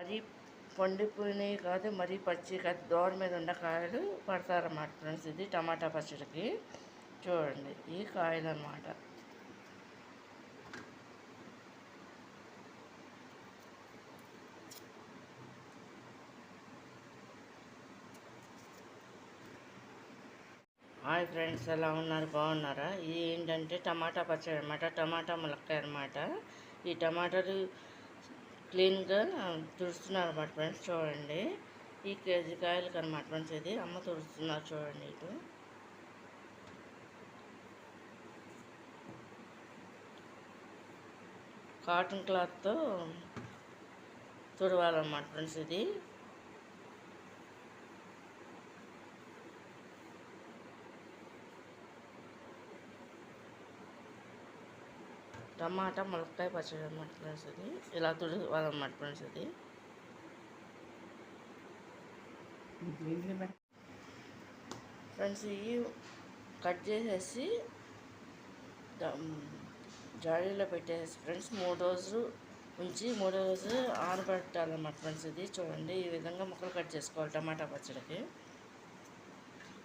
మరీ పండిపోయినవి కాదు, మరీ పచ్చి కాదు, దోర మీద ఉన్న కాయలు పడతారన్నమాట ఫ్రెండ్స్. ఇది టమాటా పచ్చడికి. చూడండి ఈ కాయలు అన్నమాట. హాయ్ ఫ్రెండ్స్, ఎలా ఉన్నారు? బాగున్నారా? ఇది ఏంటంటే టమాటా పచ్చడి అనమాట. టమాటా ములక్కాయ అనమాట. ఈ టమాటాలు క్లీన్గా తుడుస్తున్నారు అనమాట ఫ్రెండ్స్. చూడండి ఈ కేజీ కాయలకి అనమాట ఫ్రెండ్స్. ఇది అమ్మ తుడుస్తున్నారు చూడండి. ఇటు కాటన్ క్లాత్తో తుడవాలన్నమాట ఫ్రెండ్స్. ఇది టమాటా ములక్కాయ పచ్చడి అన్నమాట ఫ్రెండ్స్. ఇది ఇలా తుడవాలన్నమాట ఫ్రెండ్స్. ఇది ఫ్రెండ్స్ ఇవి కట్ చేసేసి జాడీలో పెట్టేసి ఫ్రెండ్స్ 3 రోజులు ఉంచి 3వ రోజు ఆరబెట్టాలన్నమాట ఫ్రెండ్స్. ఇది చూడండి ఈ విధంగా ముక్కలు కట్ చేసుకోవాలి టమాటా పచ్చడికి.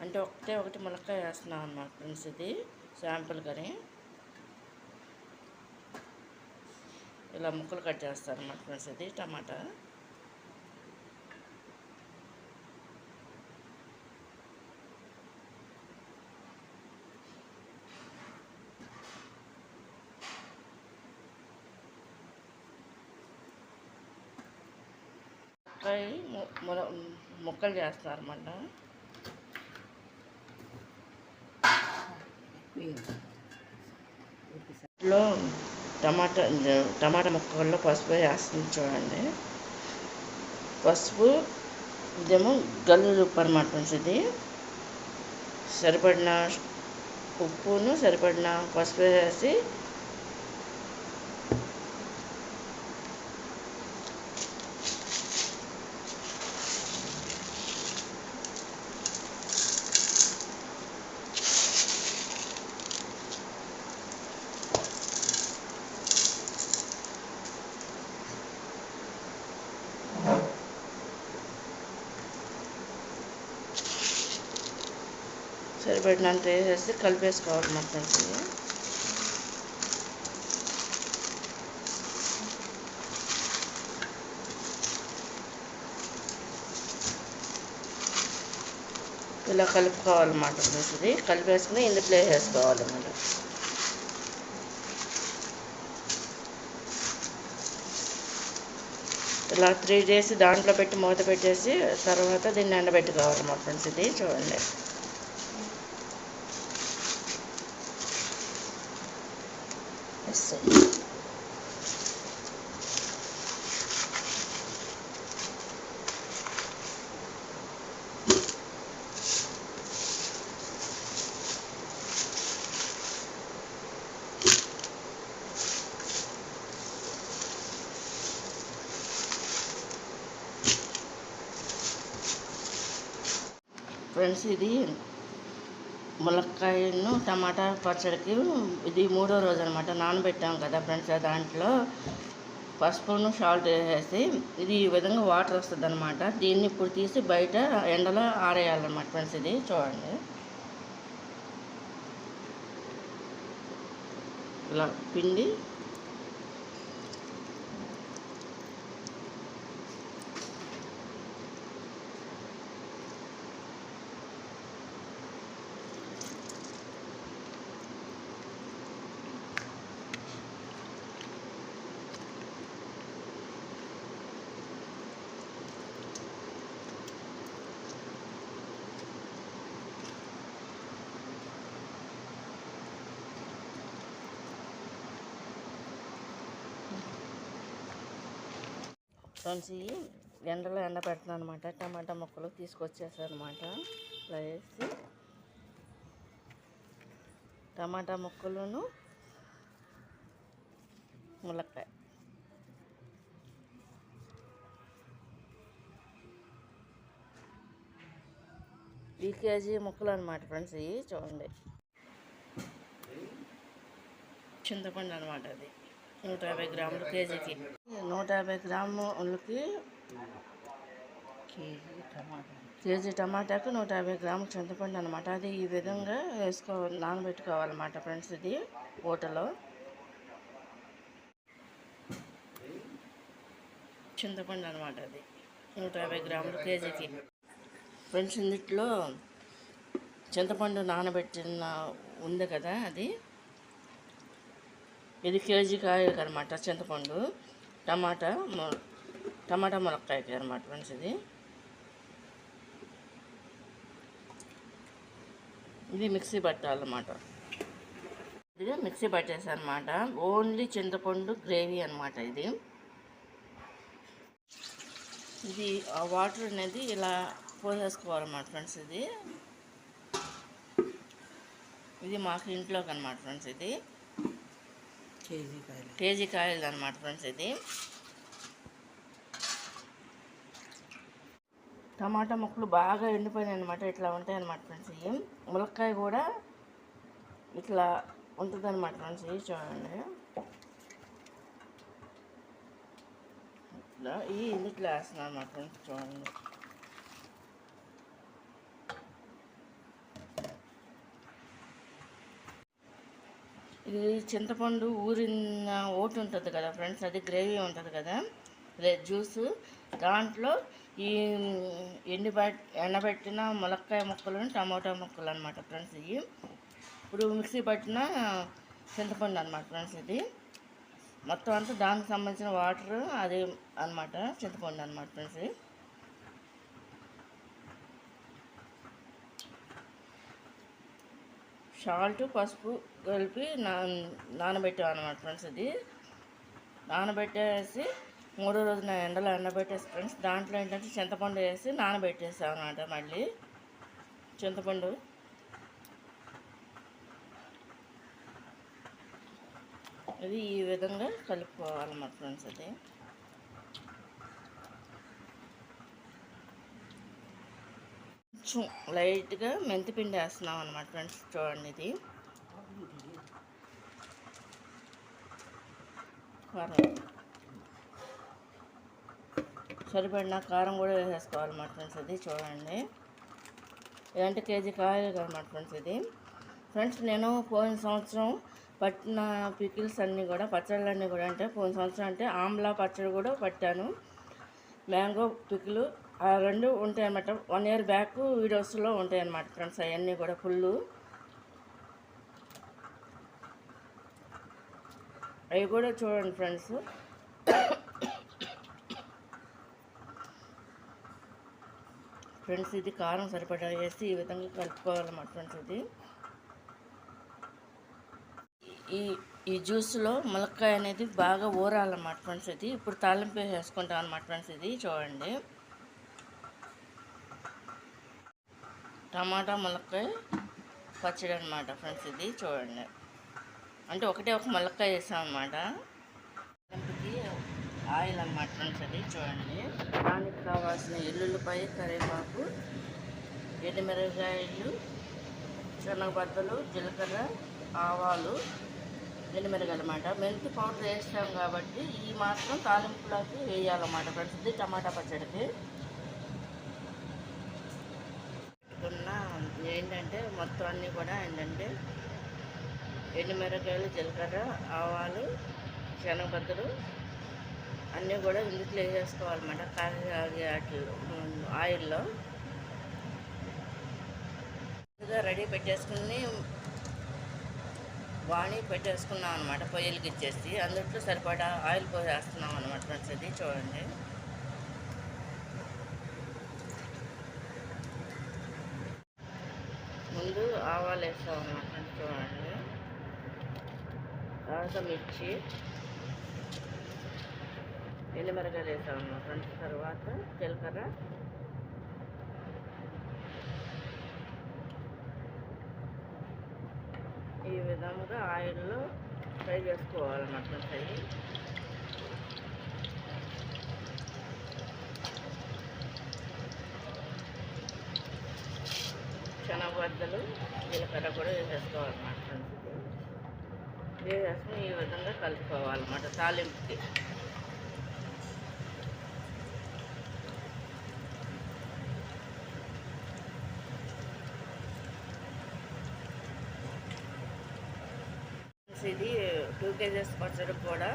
అంటే ఒకటి ములక్కాయ వేస్తున్నాం అన్నమాట ఫ్రెండ్స్. ఇది శాంపుల్ కని ఇలా ముక్కలు కట్ చేస్తారన్నమాట ఫ్రెండ్స్. ఇది టమాటా ముక్కలు చేస్తారన్నమాట. ఇంట్లో టమాటా ముక్కల్లో పసుపు వేస్తుంది చూడండి. పసుపు ఇదేమో గల్లులు ఉప్పు అన్నమాట ఫ్రెండ్స్. ఇది సరిపడిన ఉప్పును సరిపడిన పసుపు వేసి సరిపడినంత వేసేసి కలిపేసుకోవాలన్నమాట ఫ్రెండ్స్. ఇలా కలుపుకోవాలన్నమాట ఫ్రెండ్స్. ఇది కలిపేసుకుని ఇందులో వేసుకోవాలి. మళ్ళీ ఇలా 3 days దాంట్లో పెట్టి మూత పెట్టేసి తర్వాత దీన్ని ఎండబెట్టుకోవాలన్నమాట ఫ్రెండ్స్. ఇది చూడండి ఫ్రెండ్స్. ఇది ములక్కాయను టమాటా పచ్చడికి ఇది 3వ రోజు అనమాట. నానబెట్టాం కదా ఫ్రెండ్స్. దాంట్లో పసుపును సాల్ట్ వేసేసి ఇది ఈ విధంగా వాటర్ వస్తుంది అనమాట. దీన్ని ఇప్పుడు తీసి బయట ఎండలో ఆరేయాలన్నమాట ఫ్రెండ్స్. ఇది చూడండి ఇలా పిండి ఫ్రెండ్స్. ఇవి ఎండలో పెడుతున్నాను అనమాట. టమాటా ముక్కలు తీసుకొచ్చేసారనమాట. ఇలా వేసి టమాటా ముక్కలను ములక్కాయ ఈ కేజీ ముక్కలు అనమాట ఫ్రెండ్స్. ఇవి చూడండి చింతపండు అనమాట. అది 150 గ్రాములు కేజీకి. 150 గ్రాములకి కేజీ టమాటాకు 150 గ్రాముల చింతపండు అనమాట. అది ఈ విధంగా నానబెట్టుకోవాలన్నమాట ఫ్రెండ్స్. ఇది ఊటలో చింతపండు అనమాట. అది 150 గ్రాములు కేజీకి ఫ్రెండ్స్. ఇందులో చింతపండు నానబెట్టిన ఉంది కదా, ఇది కేజీ కాయకు అనమాట చింతపండు. టమాటా ములక్కాయకి అనమాట ఫ్రెండ్స్. ఇది మిక్సీ పట్టాలన్నమాట. ఇది మిక్సీ పట్టేసి అనమాట. ఓన్లీ చింతపండు గ్రేవీ అనమాట. ఇది ఆ వాటర్ అనేది ఇలా పోసేసుకోవాలన్నమాట ఫ్రెండ్స్. ఇది మాకు ఇంట్లోకి అనమాట ఫ్రెండ్స్. ఇది కేజీ కాయలు అనమాట ఫ్రెండ్స్. టమాటా ముక్కలు బాగా ఎండిపోయినాయి అనమాట. ఇట్లా ఉంటాయి అన్నమాట ఫ్రెండ్స్. ములక్కాయ కూడా ఇట్లా ఉంటుంది అనమాట ఫ్రెండ్స్. చూడండి, ఇట్లా ఇందుట్లో వేస్తున్నాను అనమాట ఫ్రెండ్స్. చూడండి, ఇది చింతపండు ఊరిన ఓటు ఉంటుంది కదా ఫ్రెండ్స్. అది గ్రేవీ ఉంటుంది కదా, జ్యూసు. దాంట్లో ఈ ఎండబెట్టిన ములక్కాయ ముక్కలు, టమాటా ముక్కలు అనమాట ఫ్రెండ్స్. ఇప్పుడు మిక్సీ పట్టిన చింతపండు అనమాట ఫ్రెండ్స్. మొత్తం అంతా దానికి సంబంధించిన వాటర్ అది అనమాట, చింతపండు అనమాట ఫ్రెండ్స్. సాల్ట్, పసుపు కలిపి నానబెట్టాం అనమాట ఫ్రెండ్స్. నానబెట్టేసి 3వ రోజున ఎండలో ఎండబెట్టేసి ఫ్రెండ్స్. దాంట్లో ఏంటంటే చింతపండు వేసి నానబెట్టేసాం అనమాట. మళ్ళీ చింతపండు ఇది ఈ విధంగా కలుపుకోవాలన్నమాట ఫ్రెండ్స్. కొంచెం లైట్గా మెంతిపిండి వేస్తున్నాం అనమాట ఫ్రెండ్స్. చూడండి, ఇది కారం సరిపడిన కారం కూడా వేసేసుకోవాలన్నమాట ఫ్రెండ్స్. చూడండి, ఇదంటే కేజీ కాయలు అనమాట ఫ్రెండ్స్. ఫ్రెండ్స్, నేను పోయిన సంవత్సరం పట్టిన పికిల్స్ అన్నీ కూడా, పచ్చళ్ళన్నీ కూడా, అంటే పోయిన సంవత్సరం అంటే ఆమ్లా పచ్చడి కూడా పట్టాను, మ్యాంగో పికిలు. ఆ రెండు ఉంటాయి అన్నమాట. 1 year బ్యాక్ వీడియోస్లో ఉంటాయి అన్నమాట ఫ్రెండ్స్. అవన్నీ కూడా ఫుల్లు. అవి కూడా చూడండి ఫ్రెండ్స్. ఫ్రెండ్స్, ఇది కారం సరిపడా వేసి ఈ విధంగా కలుపుకోవాలన్నమాట ఫ్రెండ్స్. ఈ జ్యూస్లో ములక్కాయ అనేది బాగా ఊరాలన్నమాట ఫ్రెండ్స్. ఇప్పుడు తాలింపు వేసుకుంటాం అన్నమాట ఫ్రెండ్స్. చూడండి, టమాటా ములక్కాయ పచ్చడి అనమాట ఫ్రెండ్స్. చూడండి, అంటే ఒకటే ఒక ములక్కాయ వేసాం అన్నమాట. తాలింపుకి ఆయిల్ అనమాట ఫ్రెండ్స్. చూడండి, దానికి కావాల్సిన ఎల్లుల్లిపాయ, కరివేపాకు, ఎండుమిరపకాయలు, శనగపప్పులు, జీలకర్ర, ఆవాలు, ఎండుమిరపకాయలు అన్నమాట. మెంతి పౌడర్ వేస్తాం కాబట్టి ఈ మాత్రం తాలింపులోకి వేయాలన్నమాట ఫ్రెండ్స్. టమాటా పచ్చడికి ఏంటంటే మొత్తం అన్నీ కూడా ఏంటంటే ఎండుమిరపకాయలు, జీలకర్ర, ఆవాలు, శనగపప్పులు అన్నీ కూడా ఇందులో వేసేసుకోవాలన్నమాట. ఆయిల్లో రెడీ పెట్టేసుకుని వాణి పెట్టేసుకున్నాం అనమాట. పొయ్యిలకి ఇచ్చేసి అందులో సరిపడా ఆయిల్ పోసేస్తున్నాం అనమాట ఫ్రెండ్స్. చూడండి, ముందు ఆవాలు వేస్తాం అన్నమాట ఫ్రెండ్స్. చూడండి, తర్వాత మిర్చి, ఎండుమిరపకాయలు వేస్తాం అన్నమాట ఫ్రెండ్స్. తర్వాత జీలకర్ర, ఈ విధంగా ఆయిల్లో ఫ్రై చేసుకోవాలన్నమాట ఫ్రెండ్స్. శనగపప్పులు, జీలకర్ర కూడా వేసేసుకోవాలన్నమాట ఫ్రెండ్స్. వేసేసుకుని ఈ విధంగా కలుపుకోవాలన్నమాట తాలింపుకి. ఫ్రెండ్స్ ఇది 2 కేజెస్ పచ్చడికి కూడా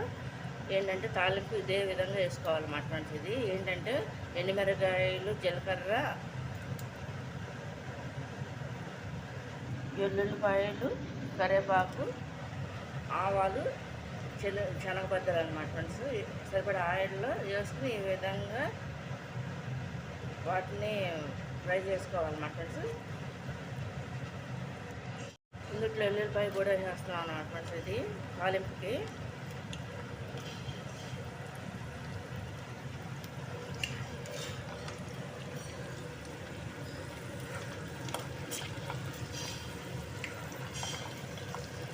ఏంటంటే తాలింపు ఇదే విధంగా వేసుకోవాలన్నమాట ఫ్రెండ్స్. ఇది ఏంటంటే ఎండుమిరపకాయలు, జీలకర్ర, వెల్లుల్లిపాయలు, కరివేపాకు, ఆవాలు, శనగపద్దలు అనమాట ఫ్రెండ్స్. సరిపడా ఆయిల్లో వేసుకుని ఈ విధంగా వాటిని ఫ్రై చేసుకోవాలన్నమాట ఫ్రెండ్స్. ఇందుట్లో వెల్లుల్లిపాయ కూడా వేస్తున్నాం అన్నమాట ఫ్రెండ్స్. ఇది తాలింపుకి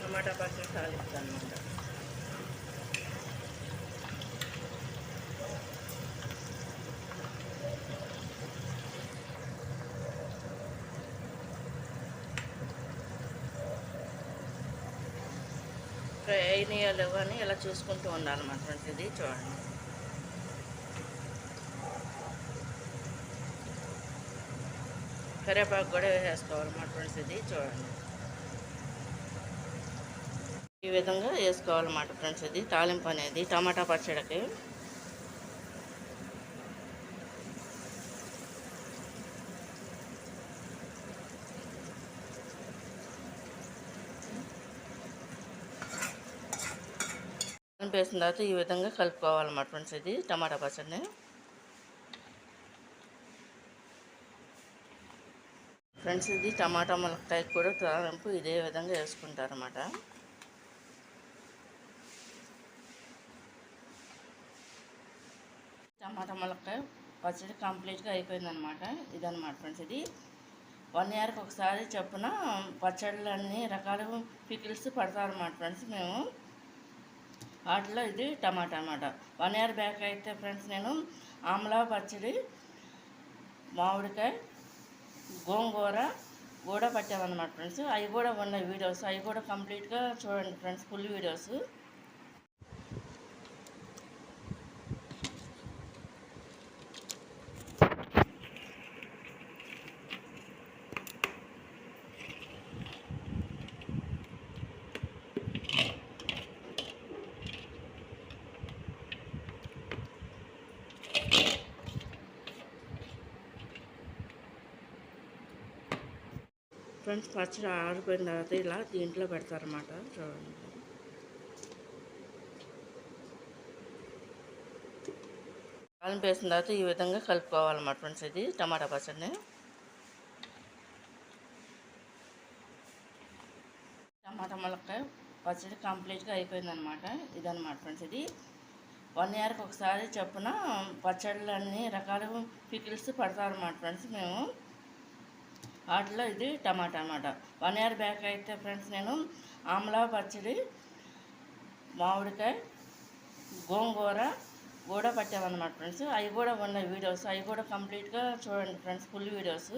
టమాటా పచ్చడి తాలింపు అనమాట. ఫ్రై అయినాయో అని ఇలా చూసుకుంటూ ఉండాలన్నమాట ఫ్రెండ్స్. ఇది చూడండి. కరివేపాకు కూడా వేసేసుకోవాలన్నమాట ఫ్రెండ్స్. ఇది చూడండి. ఈ విధంగా వేసుకోవాలన్నమాట ఫ్రెండ్స్. ఇది తాలింపు అనేది టమాటా పచ్చడికి. వేసిన తర్వాత ఈ విధంగా కలుపుకోవాలన్నమాట ఫ్రెండ్స్. ఇది టమాటా పచ్చడిని. ఫ్రెండ్స్ ఇది టమాటా ములక్కాయ కూడా తాలింపు ఇదే విధంగా వేసుకుంటారన్నమాట. టమాటా ములక్కాయ పచ్చడి కంప్లీట్గా అయిపోయిందనమాట. ఇదన్నమాట ఫ్రెండ్స్. ఇది 1 ఇయర్కి ఒకసారి చొప్పున పచ్చళ్ళు అన్ని రకాల పికిల్స్ పడతారన్నమాట ఫ్రెండ్స్ మేము. వాటిలో ఇది టమాటా అన్నమాట. 1 ఇయర్ బ్యాక్ అయితే ఫ్రెండ్స్ నేను ఆమ్లా పచ్చడి, మామిడికాయ, గోంగూర కూడా పట్టామన్నమాట ఫ్రెండ్స్. అవి కూడా ఉన్నాయి వీడియోస్. అవి కూడా కంప్లీట్గా చూడండి ఫ్రెండ్స్, ఫుల్ వీడియోస్. ఫ్రెండ్స్ పచ్చడి ఆరిపోయిన తర్వాత ఇలా దీంట్లో పెడతారన్నమాట. చూడండి. తాలింపు వేసిన తర్వాత ఈ విధంగా కలుపుకోవాలన్నమాట ఫ్రెండ్స్. ఇది టమాటా పచ్చడిని. టమాటా ములక్కాయ పచ్చడి కంప్లీట్గా అయిపోయిందనమాట. ఇదన్నమాట ఫ్రెండ్స్. ఇది 1 ఇయర్కి ఒకసారి చొప్పున పచ్చళ్ళు అన్ని రకాల పికిల్స్ పడతారన్నమాట ఫ్రెండ్స్ మేము. వాటిలో ఇది టమాటా అన్నమాట. 1 ఇయర్ బ్యాక్ అయితే ఫ్రెండ్స్ నేను ఆమ్లా పచ్చడి, మామిడికాయ, గోంగూర కూడా పట్టామన్నమాట ఫ్రెండ్స్. అవి కూడా ఉన్నాయి వీడియోస్. అవి కూడా కంప్లీట్గా చూడండి ఫ్రెండ్స్, ఫుల్ వీడియోస్.